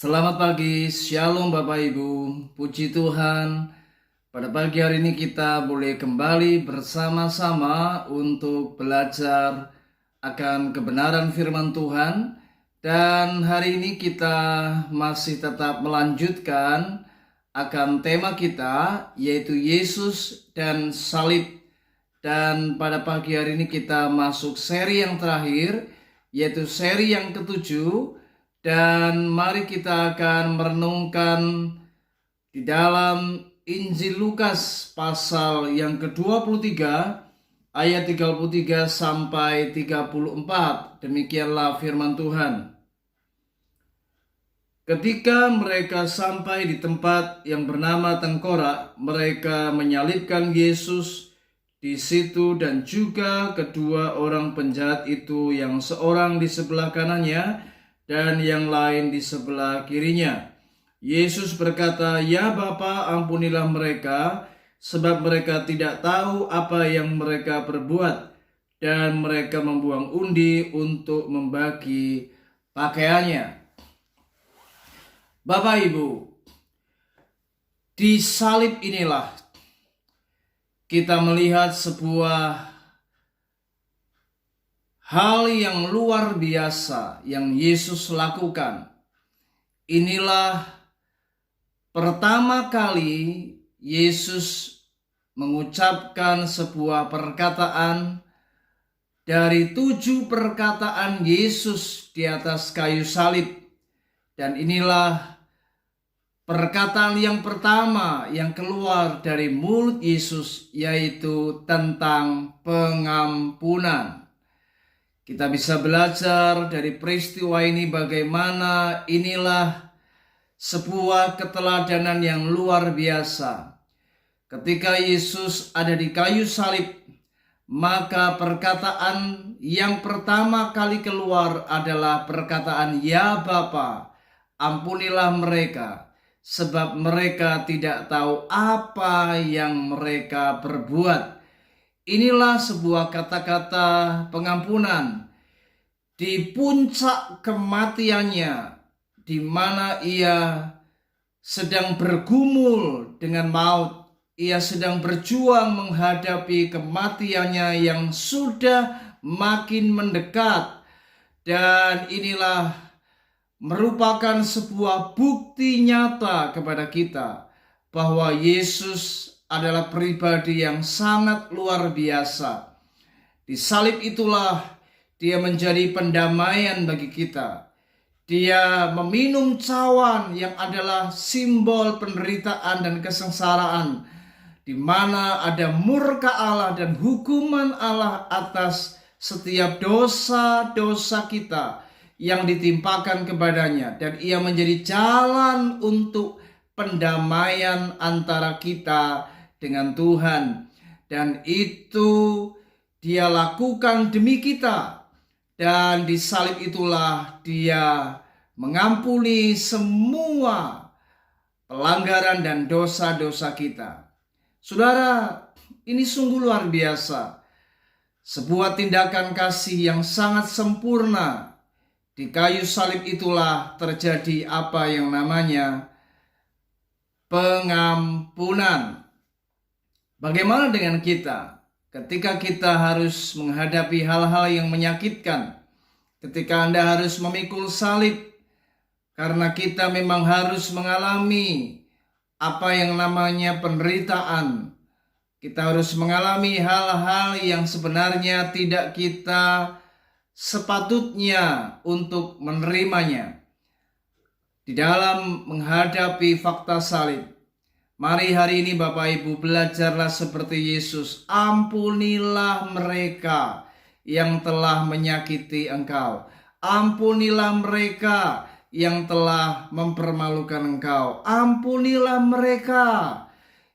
Selamat pagi, Shalom Bapak Ibu, puji Tuhan. Pada pagi hari ini kita boleh kembali bersama-sama untuk belajar akan kebenaran firman Tuhan. Dan hari ini kita masih tetap melanjutkan akan tema kita, yaitu Yesus dan Salib. Dan pada pagi hari ini kita masuk seri yang terakhir, yaitu seri yang ketujuh. Dan mari kita akan merenungkan di dalam Injil Lukas pasal yang ke-23 ayat 33 sampai 34. Demikianlah firman Tuhan. Ketika mereka sampai di tempat yang bernama Tengkorak, mereka menyalibkan Yesus di situ dan juga kedua orang penjahat itu, yang seorang di sebelah kanannya dan yang lain di sebelah kirinya. Yesus berkata, "Ya Bapa, ampunilah mereka, sebab mereka tidak tahu apa yang mereka perbuat." Dan mereka membuang undi untuk membagi pakaiannya. Bapak Ibu, di salib inilah kita melihat sebuah hal yang luar biasa yang Yesus lakukan. Inilah pertama kali Yesus mengucapkan sebuah perkataan dari 7 perkataan Yesus di atas kayu salib. Dan inilah perkataan yang pertama yang keluar dari mulut Yesus, yaitu tentang pengampunan. Kita bisa belajar dari peristiwa ini bagaimana inilah sebuah keteladanan yang luar biasa. Ketika Yesus ada di kayu salib, maka perkataan yang pertama kali keluar adalah perkataan, "Ya Bapa, ampunilah mereka, sebab mereka tidak tahu apa yang mereka perbuat." Inilah sebuah kata-kata pengampunan di puncak kematiannya, di mana ia sedang bergumul dengan maut. Ia sedang berjuang menghadapi kematiannya yang sudah makin mendekat. Dan inilah merupakan sebuah bukti nyata kepada kita bahwa Yesus adalah pribadi yang sangat luar biasa. Di salib itulah dia menjadi pendamaian bagi kita. Dia meminum cawan yang adalah simbol penderitaan dan kesengsaraan, di mana ada murka Allah dan hukuman Allah atas setiap dosa-dosa kita yang ditimpakan kepadanya. Dan ia menjadi jalan untuk pendamaian antara kita dengan Tuhan. Dan itu dia lakukan demi kita. Dan di salib itulah dia mengampuni semua pelanggaran dan dosa-dosa kita. Saudara, ini sungguh luar biasa. Sebuah tindakan kasih yang sangat sempurna. Di kayu salib itulah terjadi apa yang namanya pengampunan. Bagaimana dengan kita? Ketika kita harus menghadapi hal-hal yang menyakitkan, ketika Anda harus memikul salib, karena kita memang harus mengalami apa yang namanya penderitaan. Kita harus mengalami hal-hal yang sebenarnya tidak kita sepatutnya untuk menerimanya. Di dalam menghadapi fakta salib, mari hari ini Bapak Ibu belajarlah seperti Yesus. Ampunilah mereka yang telah menyakiti engkau. Ampunilah mereka yang telah mempermalukan engkau. Ampunilah mereka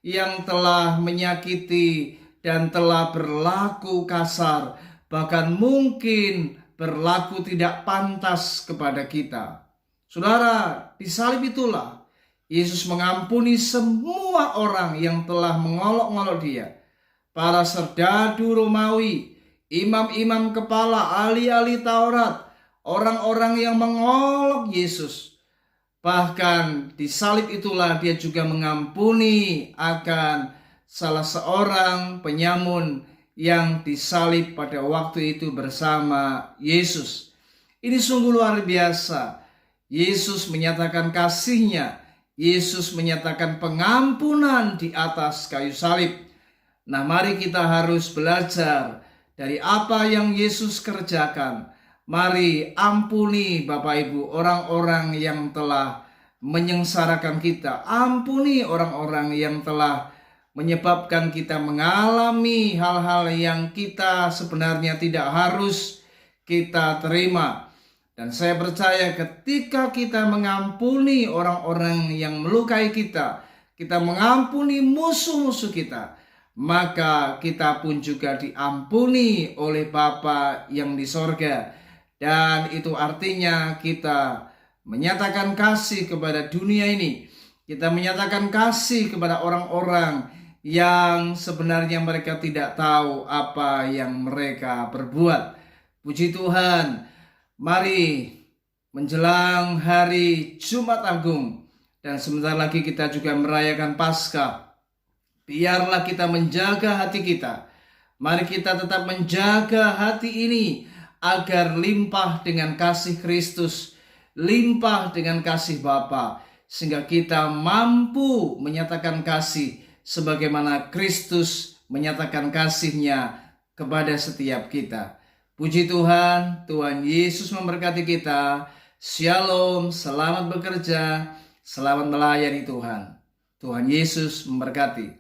yang telah menyakiti dan telah berlaku kasar, bahkan mungkin berlaku tidak pantas kepada kita. Saudara, di salib itulah Yesus mengampuni semua orang yang telah mengolok-ngolok dia. Para serdadu Romawi, imam-imam kepala, ahli-ahli Taurat, orang-orang yang mengolok Yesus. Bahkan di salib itulah dia juga mengampuni akan salah seorang penyamun yang disalib pada waktu itu bersama Yesus. Ini sungguh luar biasa. Yesus menyatakan kasih-Nya. Yesus menyatakan pengampunan di atas kayu salib. Nah, mari kita harus belajar dari apa yang Yesus kerjakan. Mari ampuni Bapak Ibu orang-orang yang telah menyengsarakan kita. Ampuni orang-orang yang telah menyebabkan kita mengalami hal-hal yang kita sebenarnya tidak harus kita terima. Dan saya percaya ketika kita mengampuni orang-orang yang melukai kita, kita mengampuni musuh-musuh kita, maka kita pun juga diampuni oleh Bapa yang di sorga. Dan itu artinya kita menyatakan kasih kepada dunia ini. Kita menyatakan kasih kepada orang-orang yang sebenarnya mereka tidak tahu apa yang mereka perbuat. Puji Tuhan, mari menjelang hari Jumat Agung dan sebentar lagi kita juga merayakan Paskah. Biarlah kita menjaga hati kita. Mari kita tetap menjaga hati ini agar limpah dengan kasih Kristus, limpah dengan kasih Bapa, sehingga kita mampu menyatakan kasih sebagaimana Kristus menyatakan kasih-Nya kepada setiap kita. Puji Tuhan, Tuhan Yesus memberkati kita. Shalom, selamat bekerja, selamat melayani Tuhan. Tuhan Yesus memberkati.